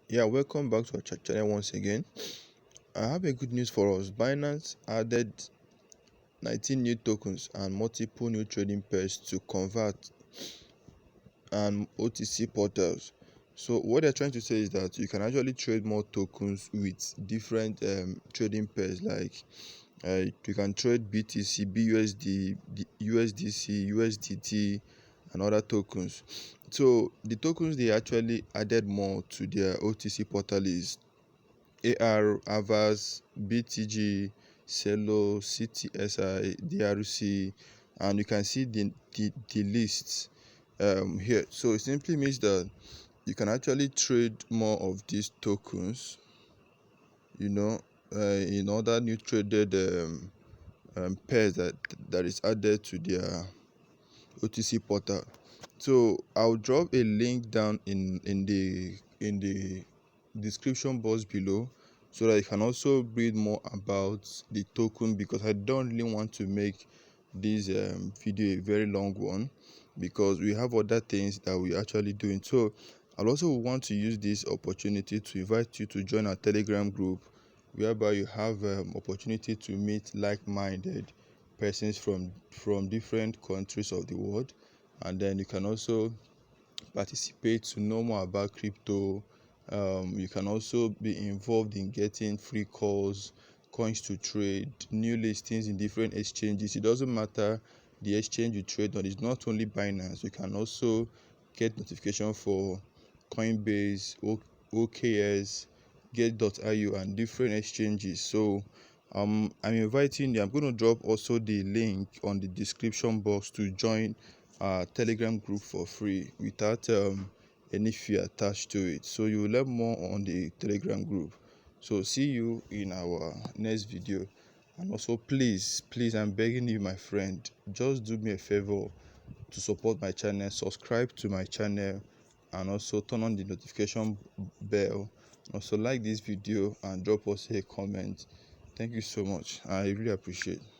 Yeah, welcome back to our channel once again. I have a good news for us. Binance added 19 new tokens and multiple new trading pairs to Convert and OTC portals. So what they're trying to say is that you can actually trade more tokens with different trading pairs. Like you can trade BTC, BUSD, USDC, USDT, and other tokens. So the tokens they actually added more to their OTC portal is AR, AVAX, BTG, CELO, CTSI, DRC, and you can see the lists here. So it simply means that you can actually trade more of these tokens, in other new traded pairs that is added to their OTC portal. So I'll drop a link down in the description box below so that you can also read more about the token, because I don't really want to make this video a very long one because we have other things that we're actually doing. So I'll also want to use this opportunity to invite you to join our Telegram group, whereby you have opportunity to meet like-minded persons from different countries of the world, and then you can also participate to know more about crypto. You can also be involved in getting free calls, coins to trade, new listings in different exchanges. It doesn't matter the exchange you trade on. It's not only Binance. You can also get notification for Coinbase, OKS, Get.io, and different exchanges. So I'm inviting you. I'm going to drop also the link on the description box to join our Telegram group for free without any fee attached to it. So you will learn more on the Telegram group. So see you in our next video. And also please, I'm begging you, my friend, just do me a favor to support my channel. Subscribe to my channel and also turn on the notification bell. Also like this video and drop us a comment. Thank you so much. I really appreciate it.